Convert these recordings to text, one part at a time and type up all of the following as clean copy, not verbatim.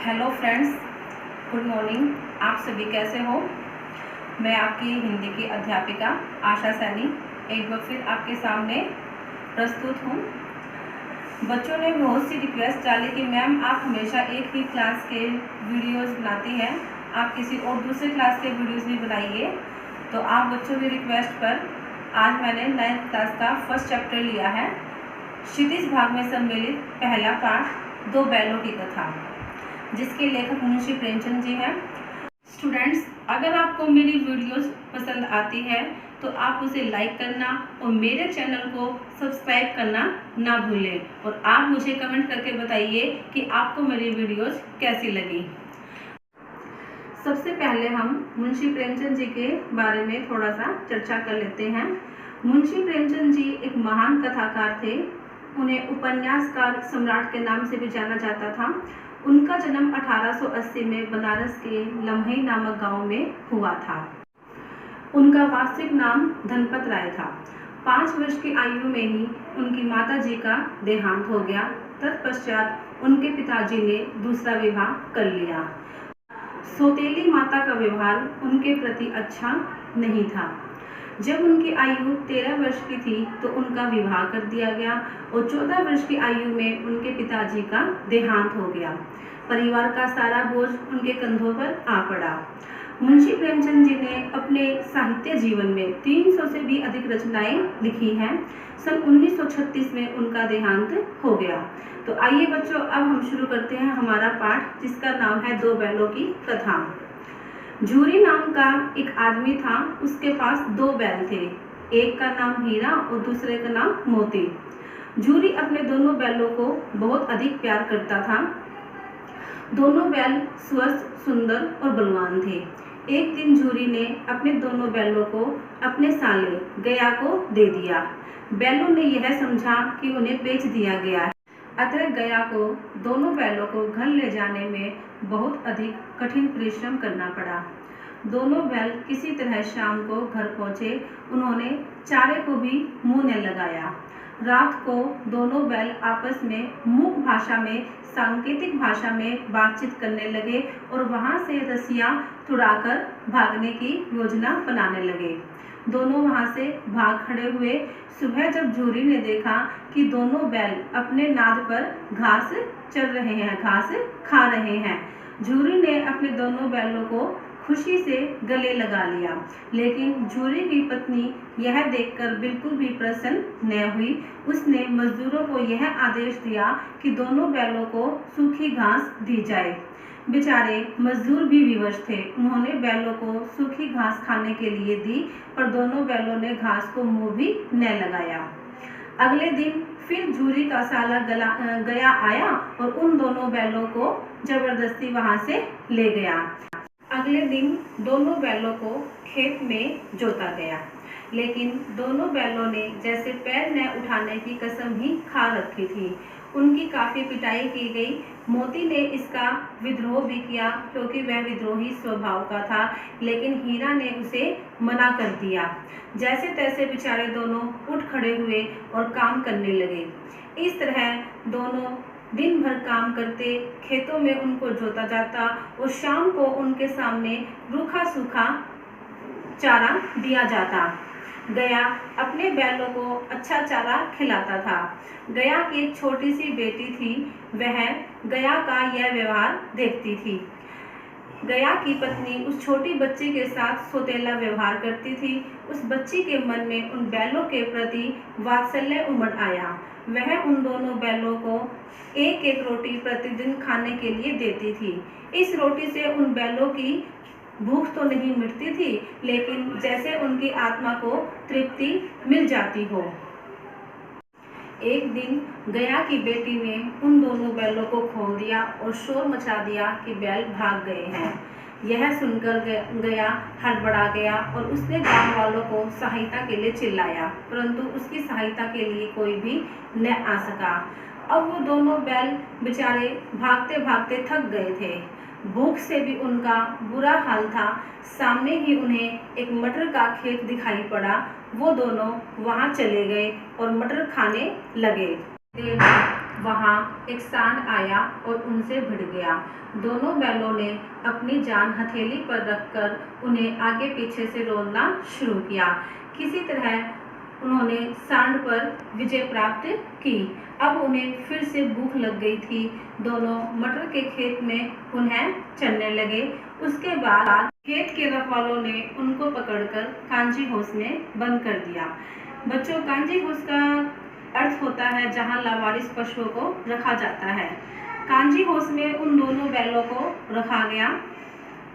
Hello friends, good morning. आप सभी कैसे हो? मैं आपकी हिंदी की अध्यापिका आशा सैनी एक बार फिर आपके सामने प्रस्तुत हूँ। बच्चों ने बहुत सी रिक्वेस्ट डाली कि मैम आप हमेशा एक ही क्लास के वीडियोस बनाती हैं, आप किसी और दूसरे क्लास के वीडियोस भी बनाइए। तो आप बच्चों की रिक्वेस्ट पर आज मैंने 9th क्लास का फर्स्ट चैप्टर लिया है। क्षितिज भाग में सम्मिलित पहला पाठ दो बैलों की कथा, जिसके लेखक मुंशी प्रेमचंद जी हैं। स्टूडेंट्स, अगर आपको मेरी वीडियोस पसंद आती है तो आप उसे लाइक करना और मेरे चैनल को सब्सक्राइब करना ना भूलें, और आप मुझे कमेंट करके बताइए कि आपको मेरी वीडियोस कैसी लगी। सबसे पहले हम मुंशी प्रेमचंद जी के बारे में थोड़ा सा चर्चा कर लेते हैं। मुंशी प्रेमचंद जी एक महान कथाकार थे। उन्हें उपन्यासकार सम्राट के नाम से भी जाना जाता था। उनका जन्म 1880 में बनारस के लम्हे नामक गांव में हुआ था। उनका वास्तविक नाम धनपत राय था। 5 वर्ष की आयु में ही उनकी माता जी का देहांत हो गया। तत्पश्चात उनके पिताजी ने दूसरा विवाह कर लिया। सौतेली माता का व्यवहार उनके प्रति अच्छा नहीं था। जब उनकी आयु 13 वर्ष की थी तो उनका विवाह कर दिया गया और 14 वर्ष की आयु में उनके पिताजी का देहांत हो गया। परिवार का सारा बोझ उनके कंधों पर आ पड़ा। मुंशी प्रेमचंद जी ने अपने साहित्य जीवन में 300 से भी अधिक रचनाएं लिखी हैं। सन 1936 में उनका देहांत हो गया। तो आइए बच्चों, अब हम शुरू करते हैं हमारा पाठ, जिसका नाम है दो बैलों की कथा। झूरी नाम का एक आदमी था। उसके पास 2 बैल थे। एक का नाम हीरा और दूसरे का नाम मोती। झूरी अपने दोनों बैलों को बहुत अधिक प्यार करता था। दोनों बैल स्वस्थ, सुंदर और बलवान थे। एक दिन झूरी ने अपने दोनों बैलों को अपने साले गया को दे दिया। बैलों ने यह समझा कि उन्हें बेच दिया गया है, अतः गया को दोनों बैलों को घर ले जाने में बहुत अधिक कठिन परिश्रम करना पड़ा। दोनों बैल किसी तरह शाम को घर पहुंचे। उन्होंने चारे को भी मुंह न लगाया। रात को दोनों बैल आपस में मूक भाषा में, सांकेतिक भाषा में बातचीत करने लगे और वहां से रस्सियां तुड़ाकर भागने की योजना बनाने लगे। दोनों वहां से भाग खड़े हुए। सुबह जब झूरी ने देखा कि दोनों बैल अपने नाद पर घास चर रहे हैं, घास खा रहे हैं, झूरी ने अपने दोनों बैलों को खुशी से गले लगा लिया। लेकिन झूरी की पत्नी यह देखकर बिल्कुल भी प्रसन्न न हुई। उसने मजदूरों को यह आदेश दिया कि दोनों बैलों को सूखी घास दी जाए। बेचारे मजदूर भी विवश थे। उन्होंने बैलों को सूखी घास खाने के लिए दी, पर दोनों बैलों ने घास को मुंह भी न लगाया। अगले दिन फिर झूरी का साला गया आया और उन दोनों बैलों को जबरदस्ती वहां से ले गया। अगले दिन दोनों बैलों को खेत में जोता गया, लेकिन दोनों बैलों ने जैसे पैर न उठाने की कसम ही खा रखी थी। उनकी काफी पिटाई की गई। मोती ने इसका विद्रोह भी किया, क्योंकि वह विद्रोही स्वभाव का था, लेकिन हीरा ने उसे मना कर दिया। जैसे तैसे बेचारे दोनों उठ खड़े हुए और काम करने लगे। इस तरह दोनों दिन भर काम करते। खेतों में उनको जोता जाता और शाम को उनके सामने रूखा सूखा चारा दिया जाता। गया अपने बैलों को अच्छा चारा खिलाता था। गया की एक छोटी सी बेटी थी, वह गया का यह व्यवहार देखती थी। गया की पत्नी उस छोटी बच्ची के साथ सौतेला व्यवहार करती थी। उस बच्ची के मन में उन बैलों के प्रति वात्सल्य उमड़ आया। वह उन दोनों बैलों को एक एक रोटी प्रतिदिन खाने के लिए देती थी। इस रोटी से उन बैलों की भूख तो नहीं मिटती थी, लेकिन जैसे उनकी आत्मा को तृप्ति मिल जाती हो। एक दिन गया की बेटी ने उन दोनों बैलों को खोल दिया और शोर मचा दिया कि बैल भाग गए हैं। यह सुनकर गया हड़बड़ा गया और उसने गांव वालों को सहायता के लिए चिल्लाया, परंतु उसकी सहायता के लिए कोई भी न आ सका। अब वो दोनों बैल बेचारे भागते भागते थक गए थे। भूख से भी उनका बुरा हाल था। सामने ही उन्हें एक मटर का खेत दिखाई पड़ा। वो दोनों वहां चले गए और मटर खाने लगे। वहाँ एक सांड आया और उनसे भिड़ गया। दोनों बैलों ने अपनी जान हथेली पर रखकर उन्हें आगे पीछे से रोकना शुरू किया। किसी तरह उन्होंने सांड पर विजय प्राप्त की। अब उन्हें फिर से भूख लग गई थी। दोनों मटर के खेत में पुनः चलने लगे। उसके बाद खेत के रखवालों ने उनको पकड़कर कांजी हाउस में बंद कर दिया। बच्चों, कांजी हाउस का अर्थ होता है जहां लावारिस पशुओं को रखा जाता है। कांजी हाउस में उन दोनों बैलों को रखा गया।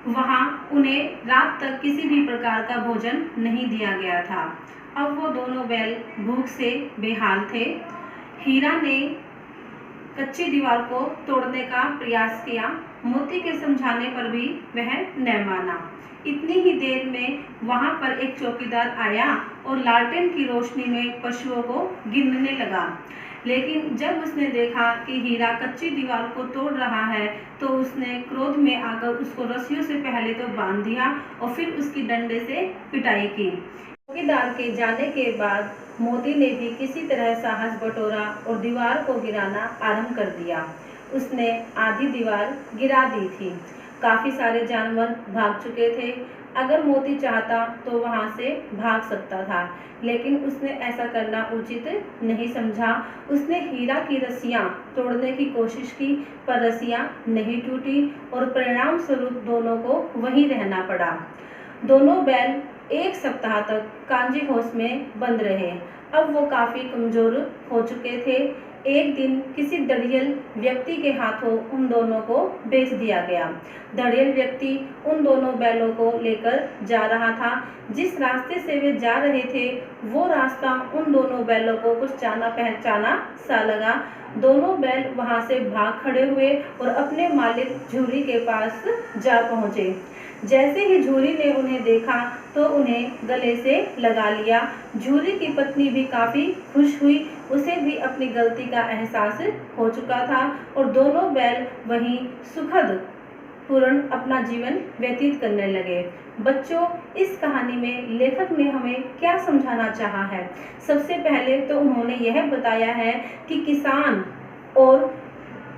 वहां उन्हें रात तक किसी भी प्रकार का भोजन नहीं दिया गया था। अब वो दोनों बैल भूख से बेहाल थे। हीरा ने कच्ची दीवार को तोड़ने का प्रयास किया। मोती के समझाने पर भी वह न माना। इतनी ही देर में वहां पर एक चौकीदार आया और लालटेन की रोशनी में पशुओं को गिनने लगा। लेकिन जब उसने देखा कि हीरा कच्ची दीवार को तोड़ रहा है तो उसने क्रोध में आकर उसको रस्सियों से पहले तो बांध दिया और फिर उसकी डंडे से पिटाई की। चौकीदार के जाने के बाद मोती ने भी किसी तरह साहस बटोरा और दीवार को गिराना आरंभ कर दिया। उसने आधी दीवार गिरा दी थी। काफी सारे जानवर भाग चुके थे। अगर मोती चाहता तो वहां से भाग सकता था, लेकिन उसने ऐसा करना उचित नहीं समझा। उसने हीरा की रस्सियां तोड़ने की कोशिश की, पर रस्सियां नहीं टूटी और परिणाम स्वरूप दोनों को वहीं रहना पड़ा। दोनों बैल एक सप्ताह तक कांजी हाउस में बंद रहे। अब वो काफी कमजोर हो चुके थे। एक दिन किसी दड़ियल व्यक्ति के हाथों उन दोनों को बेच दिया गया। दड़ियल व्यक्ति उन दोनों बैलों को लेकर जा रहा था। जिस रास्ते से वे जा रहे थे वो रास्ता उन दोनों बैलों को कुछ जाना पहचाना सा लगा। दोनों बैल वहां से भाग खड़े हुए और अपने मालिक झूरी के पास जा पहुंचे। जैसे ही झूरी ने उन्हें देखा तो उन्हें गले से लगा लिया। झूरी की पत्नी भी काफी खुश हुई। उसे भी अपनी गलती का एहसास हो चुका था और दोनों बैल वहीं सुखद पूर्ण अपना जीवन व्यतीत करने लगे। बच्चों, इस कहानी में लेखक ने हमें क्या समझाना चाहा है? सबसे पहले तो उन्होंने यह बताया है कि किसान और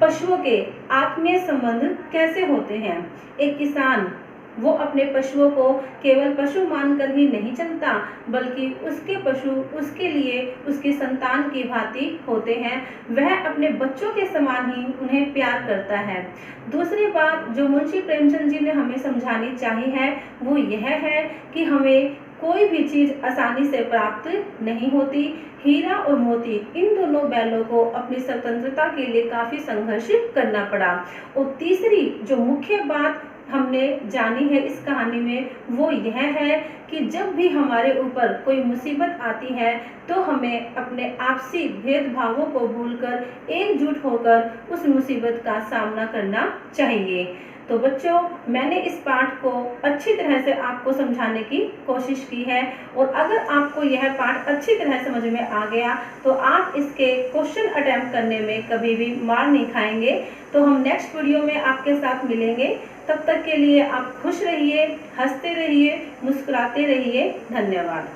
पशुओं के आत्मीय संबंध कैसे होते हैं। एक किसान वो अपने पशुओं को केवल पशु मानकर ही नहीं चलता, बल्कि उसके पशु उसके लिए उसकी संतान की भांति होते हैं। वह अपने बच्चों के समान ही उन्हें प्यार करता है। दूसरी बात जो मुंशी प्रेमचंद जी ने हमें समझानी चाहिए है वो यह है कि हमें कोई भी चीज आसानी से प्राप्त नहीं होती। हीरा और मोती इन दोनों बैलों को अपनी स्वतंत्रता के लिए काफी संघर्ष करना पड़ा। और तीसरी जो मुख्य बात हमने जानी है इस कहानी में वो यह है कि जब भी हमारे ऊपर कोई मुसीबत आती है तो हमें अपने आपसी भेदभावों को भूलकर एकजुट होकर उस मुसीबत का सामना करना चाहिए। तो बच्चों, मैंने इस पाठ को अच्छी तरह से आपको समझाने की कोशिश की है और अगर आपको यह पाठ अच्छी तरह समझ में आ गया तो आप इसके क्वेश्चन अटेम्प्ट करने में कभी भी मार नहीं खाएंगे। तो हम नेक्स्ट वीडियो में आपके साथ मिलेंगे। तब तक के लिए आप खुश रहिए, हंसते रहिए, मुस्कुराते रहिए। धन्यवाद।